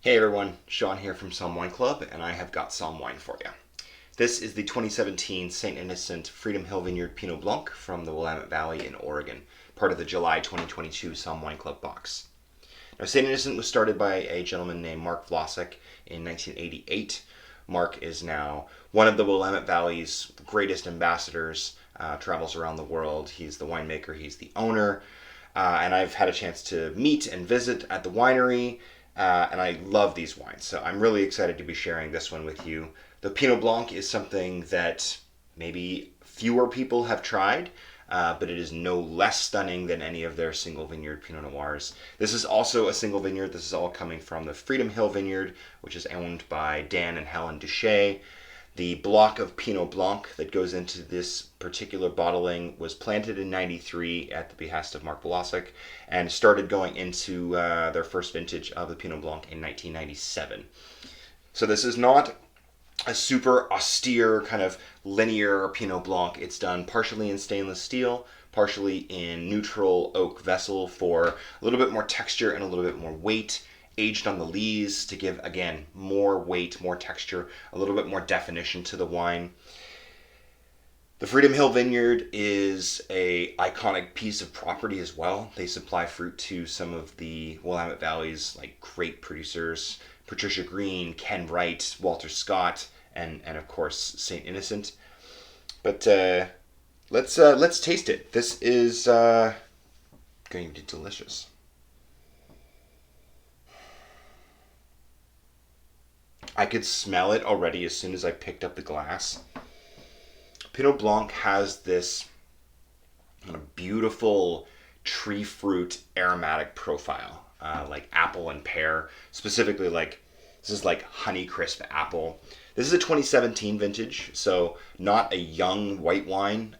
Hey everyone, Sean here from Somm Wine Club, and I have got Somm wine for you. This is the 2017 St. Innocent Freedom Hill Vineyard Pinot Blanc from the Willamette Valley in Oregon, part of the July 2022 Somm Wine Club box. Now, St. Innocent was started by a gentleman named Mark Vlasek in 1988. Mark is now one of the Willamette Valley's greatest ambassadors, travels around the world. He's the winemaker, he's the owner, and I've had a chance to meet and visit at the winery. And I love these wines, so I'm really excited to be sharing this one with you. The Pinot Blanc is something that maybe fewer people have tried, but it is no less stunning than any of their single vineyard Pinot Noirs. This is also a single vineyard. This is all coming from the Freedom Hill Vineyard, which is owned by Dan and Helen Duché. The block of Pinot Blanc that goes into this particular bottling was planted in '93 at the behest of Mark Vlasek and started going into their first vintage of the Pinot Blanc in 1997. So this is not a super austere kind of linear Pinot Blanc. It's done partially in stainless steel, partially in neutral oak vessel for a little bit more texture and a little bit more weight. Aged on the lees to give, again, more weight, more texture, a little bit more definition to the wine. The Freedom Hill Vineyard is a iconic piece of property as well. They supply fruit to some of the Willamette Valley's like great producers, Patricia Green, Ken Wright, Walter Scott, and of course St. Innocent. But let's taste it. This is going to be delicious. I could smell it already as soon as I picked up the glass. Pinot Blanc has this kind of beautiful tree fruit aromatic profile, like apple and pear. Specifically, like this is like Honeycrisp apple. This is a 2017 vintage, so not a young white wine.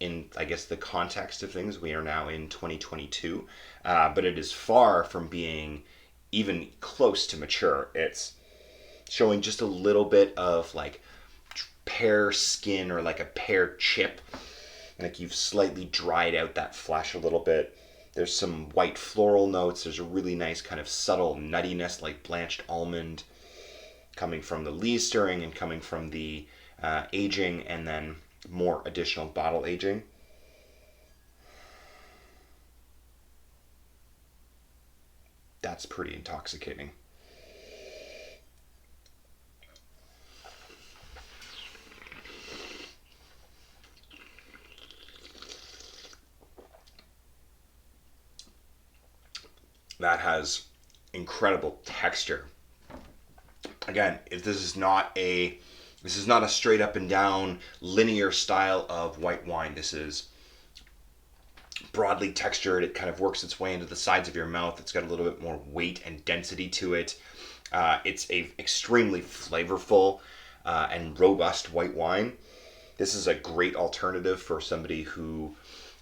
In I guess the context of things, we are now in 2022, but it is far from being even close to mature. It's showing just a little bit of like pear skin or like a pear chip. Like you've slightly dried out that flesh a little bit. There's some white floral notes. There's a really nice kind of subtle nuttiness like blanched almond coming from the lees stirring and coming from the aging and then more additional bottle aging. That's pretty intoxicating. That has incredible texture. Again, if this is not a straight up and down linear style of white wine. This is broadly textured. It kind of works its way into the sides of your mouth. It's got a little bit more weight and density to it. It's a extremely flavorful and robust white wine. This is a great alternative for somebody who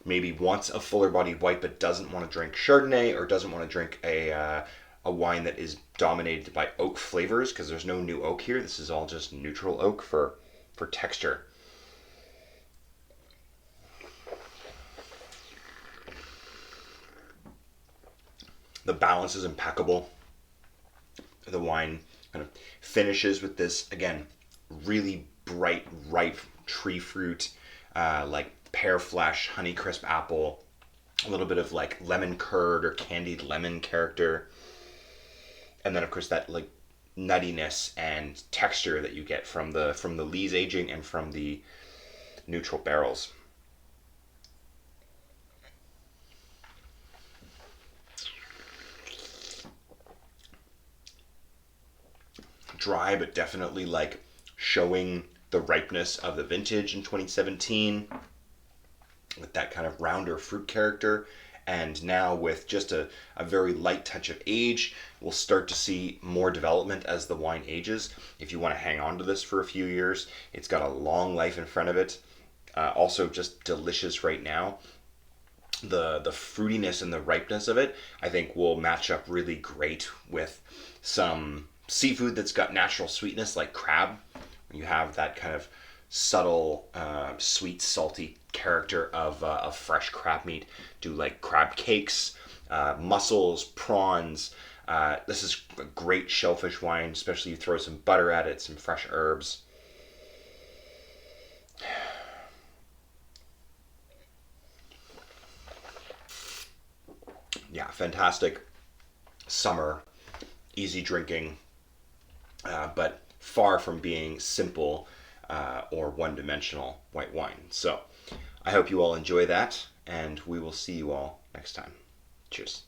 maybe wants a fuller bodied white but doesn't want to drink Chardonnay or doesn't want to drink a wine that is dominated by oak flavors, because there's no new oak here. This is all just neutral oak for texture. The balance is impeccable. The wine kind of finishes with this, again, really bright, ripe tree fruit, like pear flesh, Honeycrisp apple, a little bit of like lemon curd or candied lemon character, and then of course that like nuttiness and texture that you get from the lees aging and from the neutral barrels. Dry, but definitely like showing the ripeness of the vintage in 2017 with that kind of rounder fruit character. And now with just a very light touch of age, we'll start to see more development as the wine ages. If you want to hang on to this for a few years, it's got a long life in front of it. Also just delicious right now. The fruitiness and the ripeness of it, I think, will match up really great with some seafood that's got natural sweetness like crab. You have that kind of subtle, sweet, salty character of fresh crab meat. Do like crab cakes, mussels, prawns, This is a great shellfish wine, especially you throw some butter at it, some fresh herbs. Yeah, fantastic summer, easy drinking, but far from being simple or one-dimensional white wine. So I hope you all enjoy that, and we will see you all next time. Cheers.